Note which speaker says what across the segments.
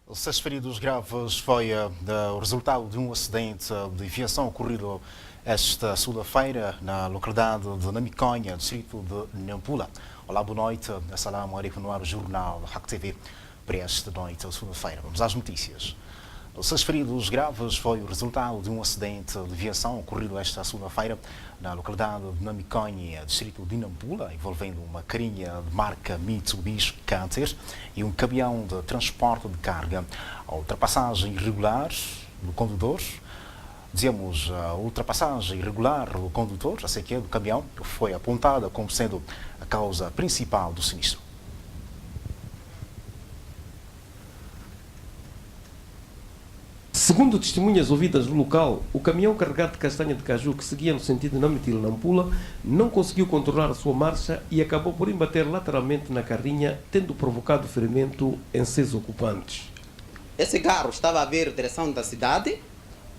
Speaker 1: Os 6 feridos graves foi o resultado de um acidente de aviação ocorrido esta segunda-feira na localidade de Namiconha, distrito de Nampula. Olá, boa noite. Assalamu alaikum no ar, o jornal Hack TV para esta noite, segunda-feira. Vamos às notícias. Os 6 feridos graves foi o resultado de um acidente de aviação ocorrido esta segunda-feira na localidade de Namiconha, distrito de Nampula, envolvendo uma carinha de marca Mitsubishi Canter e um caminhão de transporte de carga. A ultrapassagem irregular do condutor, dizemos a ultrapassagem irregular do condutor, a sequer do caminhão, foi apontada como sendo a causa principal do sinistro.
Speaker 2: Segundo testemunhas ouvidas no local, o caminhão carregado de castanha de caju que seguia no sentido Namitil-Nampula não conseguiu controlar a sua marcha e acabou por embater lateralmente na carrinha, tendo provocado ferimento em 6 ocupantes.
Speaker 3: Esse carro estava a vir direção da cidade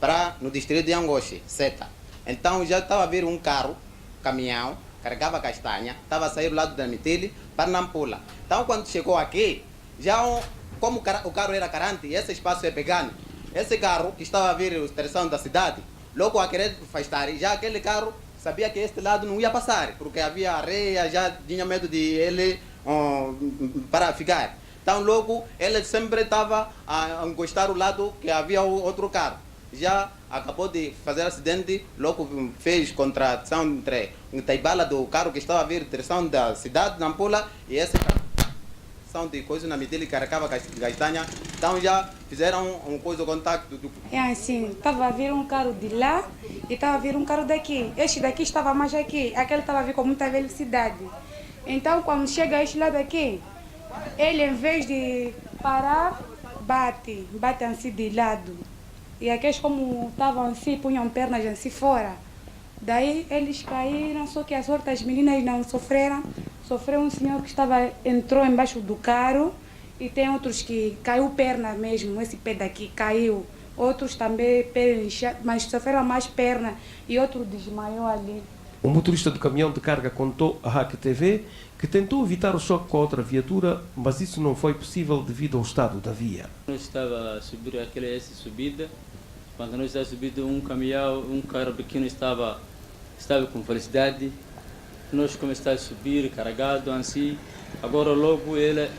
Speaker 3: para no distrito de Angoche, Seta. Então já estava a vir um caminhão, carregava castanha, estava a sair do lado da Namitil para Nampula. Então quando chegou aqui, como o carro era carente e esse espaço é pegando, esse carro que estava a vir na direção da cidade, logo a querer afastar, já aquele carro sabia que este lado não ia passar, porque havia areia, já tinha medo de ele para ficar. Então logo ele sempre estava a encostar o lado que havia outro carro. Já acabou de fazer acidente, logo fez contração entre o taibala do carro que estava a vir na direção da cidade de Nampula e esse carro. De coisa na medida que carregava castanha, então já fizeram coisa de contato.
Speaker 4: É assim, estava a vir um carro de lá e estava a vir um carro daqui. Este daqui estava mais aqui, aquele estava a vir com muita velocidade. Então quando chega este lado aqui, ele em vez de parar, bate assim de lado. E aqueles como estavam assim, punham pernas assim fora. Daí eles caíram, só que a sorte as meninas não sofreram. Sofreu um senhor que entrou embaixo do carro e tem outros que caiu perna mesmo, esse pé daqui caiu. Outros também pernas, mas sofreram mais perna e outro desmaiou ali.
Speaker 2: O motorista do caminhão de carga contou à Hack TV que tentou evitar o choque com a outra viatura, mas isso não foi possível devido ao estado da via.
Speaker 5: Nós estava a subir essa subida, quando nós estávamos subindo um caminhão, um carro pequeno estava com velocidade. Nós começamos a subir, carregado, assim. Agora logo ele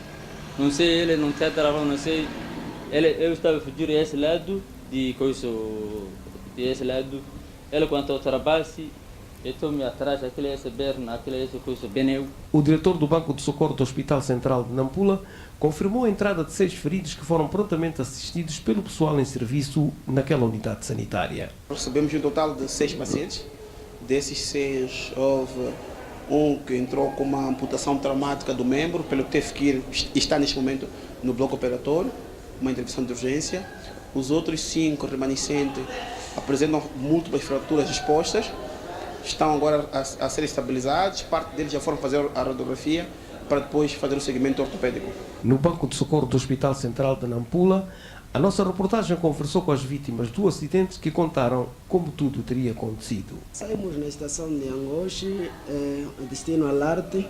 Speaker 5: não está travando, não sei. Eu estava a fugir esse lado, esse lado. Ele quando ultrapassa, eu estou me atrás, essa perna, essa coisa, pneu.
Speaker 2: O diretor do Banco de Socorro do Hospital Central de Nampula confirmou a entrada de 6 feridos que foram prontamente assistidos pelo pessoal em serviço naquela unidade sanitária.
Speaker 6: Recebemos um total de 6 pacientes. Desses 6 houve um que entrou com uma amputação traumática do membro, pelo que teve que ir, está neste momento no bloco operatório, uma intervenção de urgência. Os outros 5 remanescentes apresentam múltiplas fraturas expostas, estão agora a ser estabilizados, parte deles já foram fazer a radiografia para depois fazer o segmento ortopédico. No
Speaker 2: Banco de Socorro do Hospital Central de Nampula, a nossa reportagem conversou com as vítimas do acidente que contaram como tudo teria acontecido.
Speaker 7: Saímos na estação de Angoche, destino a Larte.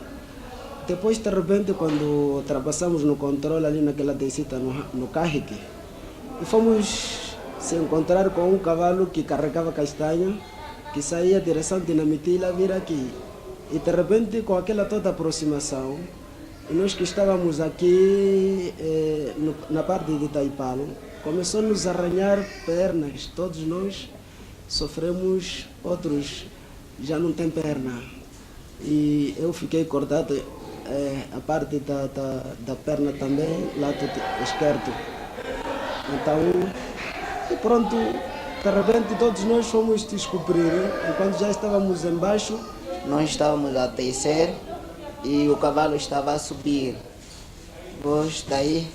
Speaker 7: Depois, de repente, quando ultrapassamos no controle ali naquela descida no Carrique, e fomos se encontrar com um cavalo que carregava castanha, que saía direção de Namitila vir aqui. E de repente, com aquela toda aproximação, e nós que estávamos aqui na parte de Taipalo, começou a nos arranhar pernas, todos nós sofremos, outros já não têm perna. E eu fiquei cortado a parte da perna também, lado esquerdo. Então, e pronto, de repente todos nós fomos descobrir, enquanto já estávamos embaixo.
Speaker 8: Nós estávamos a descer e o cavalo estava a subir. Depois daí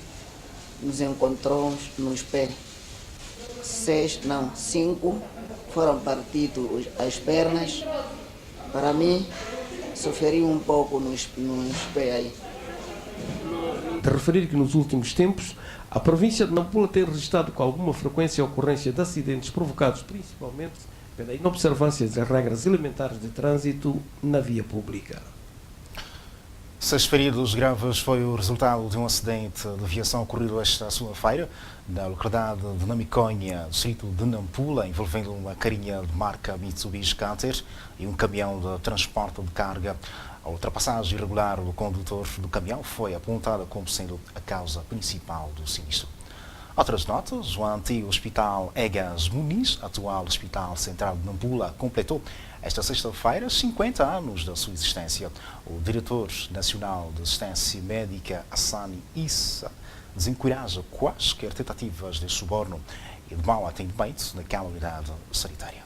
Speaker 8: nos encontrou nos pés. 5 foram partidos as pernas. Para mim, sofri um pouco nos pés aí.
Speaker 2: De referir que nos últimos tempos, a província de Nampula tem registrado com alguma frequência a ocorrência de acidentes provocados principalmente pela inobservância das regras elementares de trânsito na via pública.
Speaker 1: 6 feridos graves foi o resultado de um acidente de aviação ocorrido esta segunda-feira na localidade de Namiconha, distrito de Nampula, envolvendo uma carinha de marca Mitsubishi Canter e um caminhão de transporte de carga. A ultrapassagem irregular do condutor do caminhão foi apontada como sendo a causa principal do sinistro. Outras notas, o antigo Hospital Egas Muniz, atual Hospital Central de Nampula, completou esta sexta-feira 50 anos da sua existência. O diretor nacional de assistência médica, Hassani Issa, desencoraja quaisquer tentativas de suborno e de mau atendimento naquela unidade sanitária.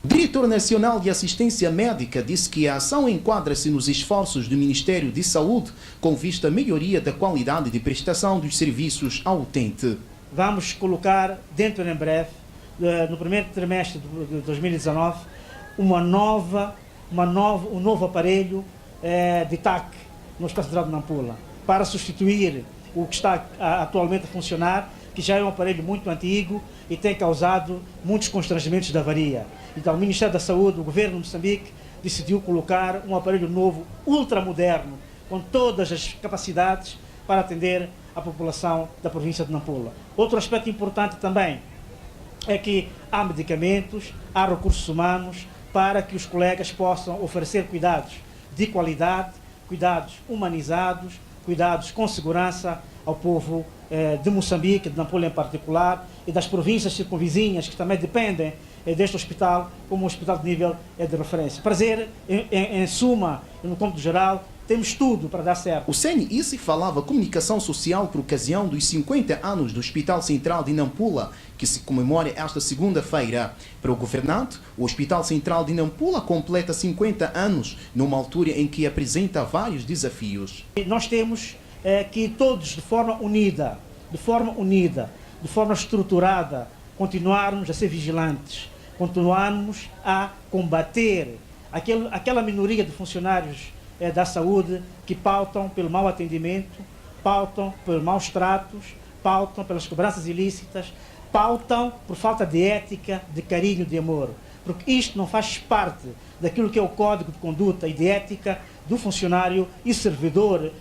Speaker 9: O diretor nacional de assistência médica disse que a ação enquadra-se nos esforços do Ministério de Saúde com vista à melhoria da qualidade de prestação dos serviços ao utente.
Speaker 10: Vamos colocar dentro em breve, no primeiro trimestre de 2019, um novo aparelho de TAC no Hospital Central de Nampula, para substituir o que está atualmente a funcionar, que já é um aparelho muito antigo e tem causado muitos constrangimentos de avaria. Então, o Ministério da Saúde, o governo de Moçambique, decidiu colocar um aparelho novo, ultramoderno, com todas as capacidades para atender a população da província de Nampula. Outro aspecto importante também é que há medicamentos, há recursos humanos para que os colegas possam oferecer cuidados de qualidade, cuidados humanizados, cuidados com segurança ao povo de Moçambique, de Nampula em particular, e das províncias circunvizinhas que também dependem deste hospital como um hospital de nível de referência. Prazer, em suma, no cômputo geral, temos tudo para dar certo.
Speaker 9: O Seni Issi falava comunicação social por ocasião dos 50 anos do Hospital Central de Nampula, que se comemora esta segunda-feira. Para o governante, o Hospital Central de Nampula completa 50 anos, numa altura em que apresenta vários desafios.
Speaker 10: Nós temos que todos, de forma unida, de forma estruturada, continuarmos a ser vigilantes, continuarmos a combater aquela minoria de funcionários da saúde que pautam pelo mau atendimento, pautam pelos maus tratos, pautam pelas cobranças ilícitas, pautam por falta de ética, de carinho, de amor. Porque isto não faz parte daquilo que é o código de conduta e de ética do funcionário e servidor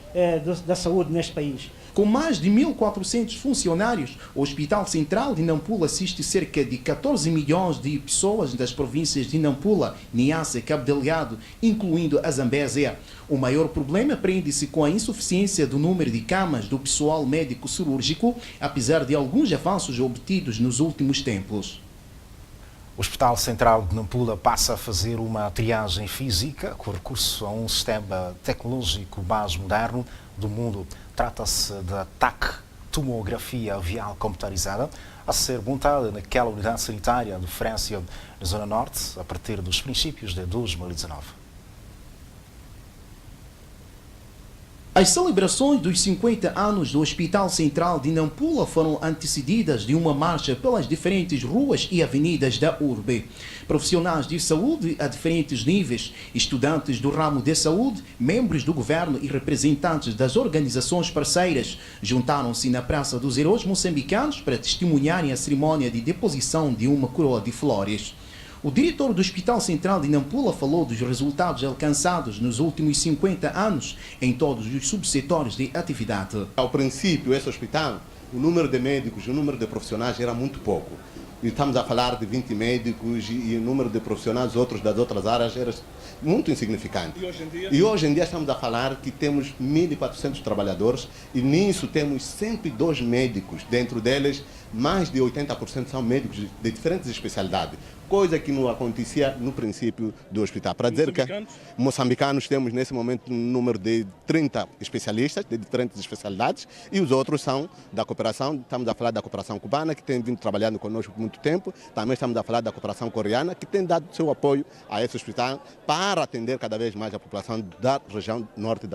Speaker 10: da saúde neste país.
Speaker 9: Com mais de 1.400 funcionários, o Hospital Central de Nampula assiste cerca de 14 milhões de pessoas das províncias de Nampula, Niassa e Cabo Delgado, incluindo a Zambésia. O maior problema prende-se com a insuficiência do número de camas do pessoal médico cirúrgico, apesar de alguns avanços obtidos nos últimos tempos.
Speaker 1: O Hospital Central de Nampula passa a fazer uma triagem física com recurso a um sistema tecnológico mais moderno do mundo. Trata-se da TAC, tomografia avial computarizada, a ser montada naquela unidade sanitária de referência na Zona Norte a partir dos princípios de 2019.
Speaker 9: As celebrações dos 50 anos do Hospital Central de Nampula foram antecedidas de uma marcha pelas diferentes ruas e avenidas da urbe. Profissionais de saúde a diferentes níveis, estudantes do ramo de saúde, membros do governo e representantes das organizações parceiras juntaram-se na Praça dos Heróis Moçambicanos para testemunharem a cerimónia de deposição de uma coroa de flores. O diretor do Hospital Central de Nampula falou dos resultados alcançados nos últimos 50 anos em todos os subsetores de atividade.
Speaker 11: Ao princípio, esse hospital, o número de médicos, o número de profissionais era muito pouco. E estamos a falar de 20 médicos e o número de profissionais outros das outras áreas era muito insignificante. E hoje em dia estamos a falar que temos 1.400 trabalhadores e nisso temos 102 médicos. Dentro deles, mais de 80% são médicos de diferentes especialidades. Coisa que não acontecia no princípio do hospital. Para dizer que moçambicanos temos nesse momento um número de 30 especialistas de diferentes especialidades e os outros são da cooperação. Estamos a falar da cooperação cubana, que tem vindo trabalhando conosco por muito tempo. Também estamos a falar da cooperação coreana, que tem dado seu apoio a esse hospital para atender cada vez mais a população da região norte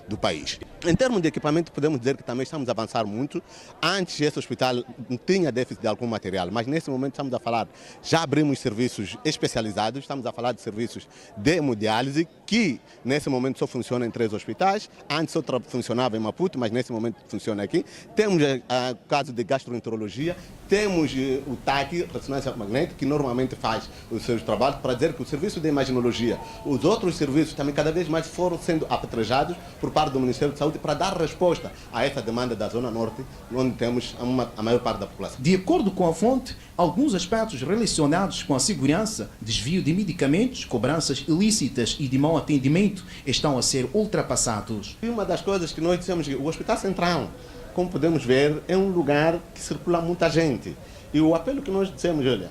Speaker 11: do país. Em termos de equipamento, podemos dizer que também estamos a avançar muito. Antes, esse hospital tinha déficit de algum material, mas nesse momento estamos a falar, já abrimos serviços especializados, estamos a falar de serviços de hemodiálise, que nesse momento só funciona em 3 hospitais, antes só funcionava em Maputo, mas nesse momento funciona aqui. Temos o caso de gastroenterologia, temos o TAC, ressonância magnética, que normalmente faz os seus trabalhos, para dizer que o serviço de imaginologia, os outros serviços também cada vez mais foram sendo apetrejados por parte do Ministério de Saúde para dar resposta a essa demanda da Zona Norte, onde temos a maior parte da população.
Speaker 9: De acordo com a fonte, alguns aspectos relacionados com a segurança, desvio de medicamentos, cobranças ilícitas e de mau atendimento estão a ser ultrapassados.
Speaker 11: E uma das coisas que nós dissemos que o Hospital Central, como podemos ver, é um lugar que circula muita gente. E o apelo que nós dissemos, olha,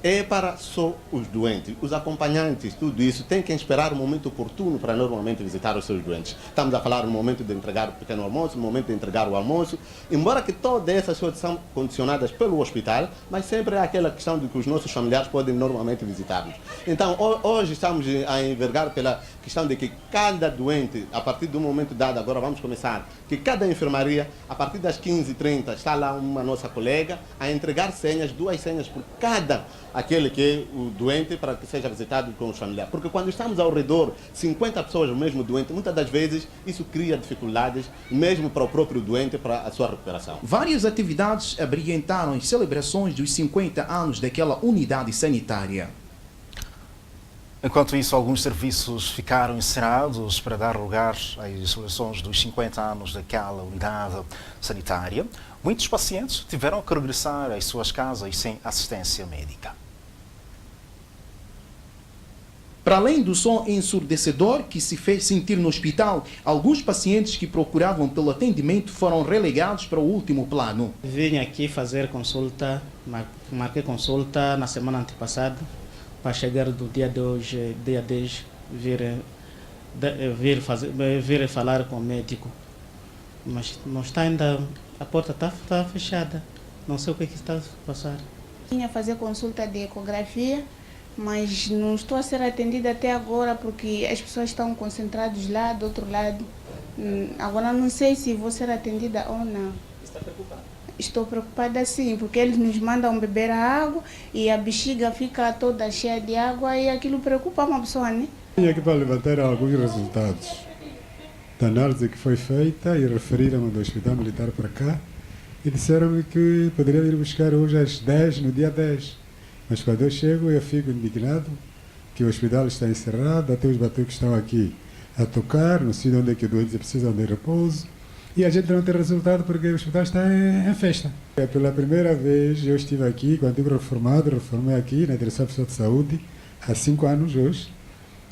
Speaker 11: é para só os doentes, os acompanhantes, tudo isso, tem que esperar o momento oportuno para normalmente visitar os seus doentes. Estamos a falar no momento de entregar o pequeno almoço, no momento de entregar o almoço, embora que todas essas coisas são condicionadas pelo hospital, mas sempre é aquela questão de que os nossos familiares podem normalmente visitar-nos. Então, hoje estamos a envergar pela questão de que cada doente, a partir do momento dado, agora vamos começar, que cada enfermaria, a partir das 15h30, está lá uma nossa colega a entregar senhas, 2 senhas por cada aquele que é o doente, para que seja visitado com os familiares. Porque quando estamos ao redor, 50 pessoas o mesmo doente, muitas das vezes isso cria dificuldades, mesmo para o próprio doente, para a sua recuperação.
Speaker 9: Várias atividades abrilhantaram as celebrações dos 50 anos daquela unidade sanitária.
Speaker 1: Enquanto isso, alguns serviços ficaram encerrados para dar lugar às celebrações dos 50 anos daquela unidade sanitária. Muitos pacientes tiveram que regressar às suas casas sem assistência médica.
Speaker 9: Para além do som ensurdecedor que se fez sentir no hospital, alguns pacientes que procuravam pelo atendimento foram relegados para o último plano.
Speaker 12: Vim aqui fazer consulta, marquei consulta na semana antepassada, para chegar do dia de hoje, dia 10, vir falar com o médico. Mas não está ainda, a porta está fechada, não sei o que está a passar.
Speaker 13: Tinha fazer consulta de ecografia, mas não estou a ser atendida até agora porque as pessoas estão concentradas lá do outro lado. Agora não sei se vou ser atendida ou não.
Speaker 12: Está preocupada?
Speaker 13: Estou preocupada sim, porque eles nos mandam beber a água e a bexiga fica toda cheia de água e aquilo preocupa uma pessoa, né?
Speaker 14: Vim aqui para levantar alguns resultados da análise que foi feita e referiram do Hospital Militar para cá e disseram que poderia ir buscar hoje às 10, no dia 10. Mas quando eu chego eu fico indignado que o hospital está encerrado, até os batuques estão aqui a tocar, não sei onde é que os doentes precisam de repouso e a gente não tem resultado porque o hospital está em festa. Pela primeira vez eu estive aqui, quando estive reformei aqui na Direção de Saúde há 5 anos hoje,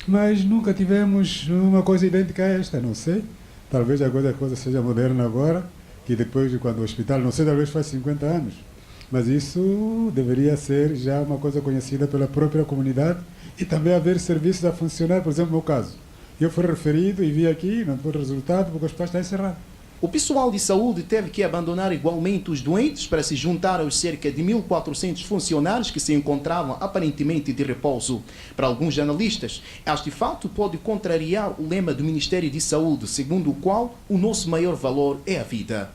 Speaker 14: mas nunca tivemos uma coisa idêntica a esta, não sei. Talvez agora a coisa seja moderna agora, que depois de quando o hospital, não sei, talvez faz 50 anos. Mas isso deveria ser já uma coisa conhecida pela própria comunidade e também haver serviços a funcionar, por exemplo, no meu caso. Eu fui referido e vi aqui, não foi resultado, porque o hospital está encerrado.
Speaker 9: O pessoal de saúde teve que abandonar igualmente os doentes para se juntar aos cerca de 1.400 funcionários que se encontravam aparentemente de repouso. Para alguns jornalistas, este fato pode contrariar o lema do Ministério de Saúde, segundo o qual o nosso maior valor é a vida.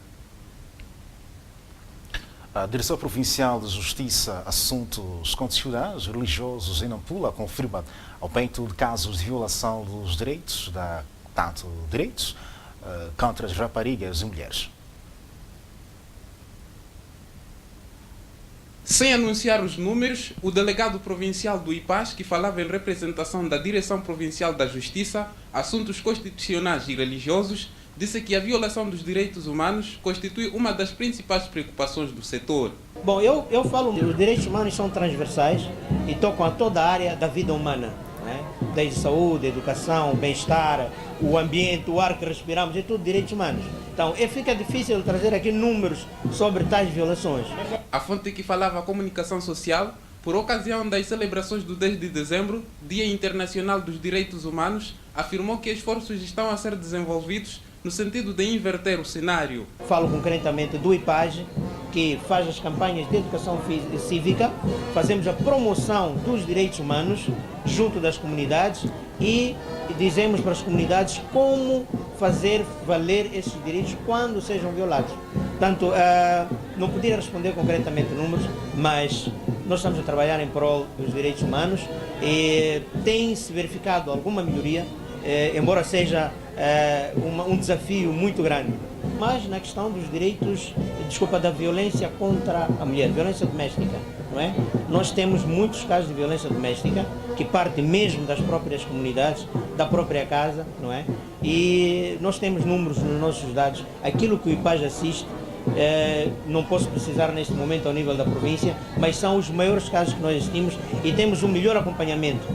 Speaker 1: A Direção Provincial de Justiça, Assuntos Constitucionais e Religiosos em Nampula confirma aumento de casos de violação dos direitos, direitos contra as raparigas e mulheres.
Speaker 15: Sem anunciar os números, o delegado provincial do IPAS, que falava em representação da Direção Provincial da Justiça, Assuntos Constitucionais e Religiosos, disse que a violação dos direitos humanos constitui uma das principais preocupações do setor.
Speaker 16: Bom, eu falo que os direitos humanos são transversais e tocam a toda a área da vida humana, né? Desde saúde, educação, bem-estar, o ambiente, o ar que respiramos, é tudo direitos humanos. Então, fica difícil trazer aqui números sobre tais violações.
Speaker 15: A fonte que falava a comunicação social, por ocasião das celebrações do 10 de dezembro, Dia Internacional dos Direitos Humanos, afirmou que esforços estão a ser desenvolvidos no sentido de inverter o cenário.
Speaker 16: Falo concretamente do IPAG, que faz as campanhas de educação cívica, fazemos a promoção dos direitos humanos junto das comunidades e dizemos para as comunidades como fazer valer esses direitos quando sejam violados. Portanto, não podia responder concretamente números, mas nós estamos a trabalhar em prol dos direitos humanos e tem-se verificado alguma melhoria, embora seja um desafio muito grande. Mas na questão dos direitos, da violência contra a mulher, violência doméstica, não é? Nós temos muitos casos de violência doméstica que partem mesmo das próprias comunidades, da própria casa, não é? E nós temos números nos nossos dados, aquilo que o IPAS assiste, não posso precisar neste momento ao nível da província, mas são os maiores casos que nós assistimos e temos um melhor acompanhamento.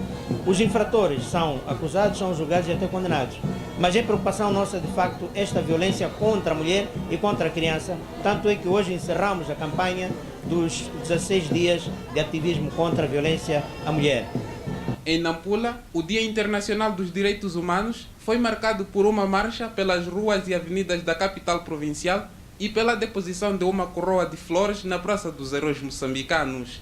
Speaker 16: Os infratores são acusados, são julgados e até condenados. Mas é preocupação nossa, de facto, esta violência contra a mulher e contra a criança. Tanto é que hoje encerramos a campanha dos 16 dias de ativismo contra a violência à mulher.
Speaker 15: Em Nampula, o Dia Internacional dos Direitos Humanos foi marcado por uma marcha pelas ruas e avenidas da capital provincial e pela deposição de uma coroa de flores na Praça dos Heróis Moçambicanos.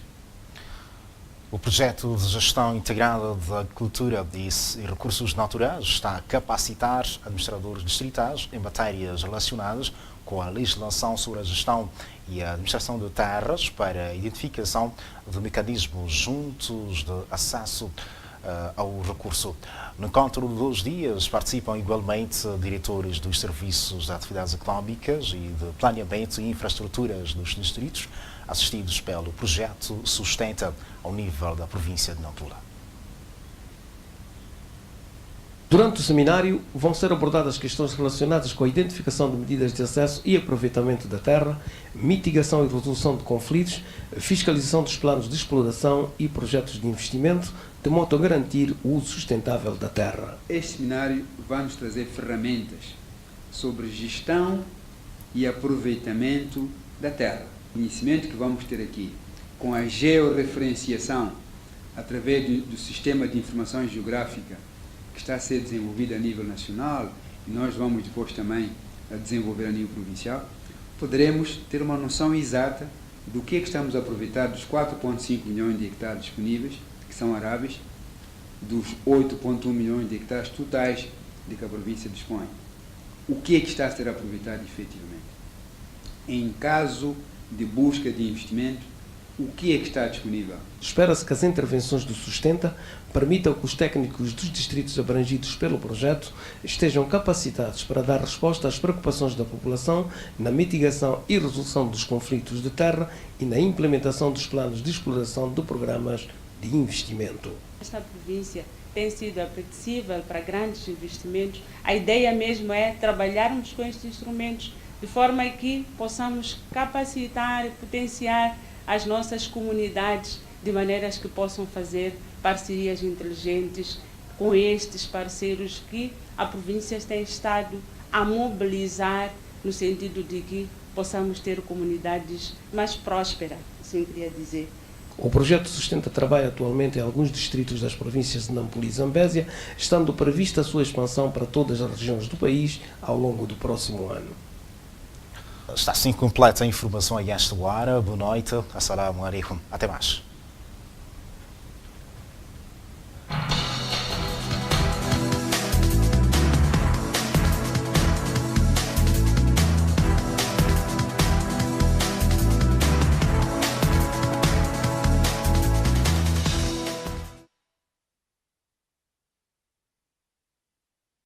Speaker 1: O projeto de gestão integrada da agricultura e recursos naturais está a capacitar administradores distritais em matérias relacionadas com a legislação sobre a gestão e a administração de terras para a identificação de mecanismos juntos de acesso ao recurso. No encontro de 2 dias participam igualmente diretores dos serviços de atividades económicas e de planeamento e infraestruturas dos distritos, assistidos pelo projeto Sustenta ao nível da província de Nampula.
Speaker 2: Durante o seminário vão ser abordadas questões relacionadas com a identificação de medidas de acesso e aproveitamento da terra, mitigação e resolução de conflitos, fiscalização dos planos de exploração e projetos de investimento, de modo a garantir o uso sustentável da terra.
Speaker 17: Este seminário vai nos trazer ferramentas sobre gestão e aproveitamento da terra. O conhecimento que vamos ter aqui com a georreferenciação através do sistema de informação geográfica que está a ser desenvolvido a nível nacional e nós vamos depois também a desenvolver a nível provincial, poderemos ter uma noção exata do que é que estamos a aproveitar dos 4,5 milhões de hectares disponíveis, que são aráveis, dos 8,1 milhões de hectares totais de que a província dispõe. O que é que está a ser aproveitado efetivamente? Em caso de busca de investimento, o que é que está disponível?
Speaker 2: Espera-se que as intervenções do Sustenta permitam que os técnicos dos distritos abrangidos pelo projeto estejam capacitados para dar resposta às preocupações da população na mitigação e resolução dos conflitos de terra e na implementação dos planos de exploração de programas de investimento.
Speaker 18: Esta província tem sido apetecível para grandes investimentos. A ideia mesmo é trabalharmos com estes instrumentos de forma que possamos capacitar e potenciar as nossas comunidades de maneiras que possam fazer parcerias inteligentes com estes parceiros que a província tem estado a mobilizar no sentido de que possamos ter comunidades mais prósperas, assim queria dizer.
Speaker 2: O projeto Sustenta trabalha atualmente em alguns distritos das províncias de Nampula e Zambésia, estando prevista a sua expansão para todas as regiões do país ao longo do próximo ano.
Speaker 1: Está assim completa a informação a esta hora. Boa noite. Assalamu alaikum. Até mais.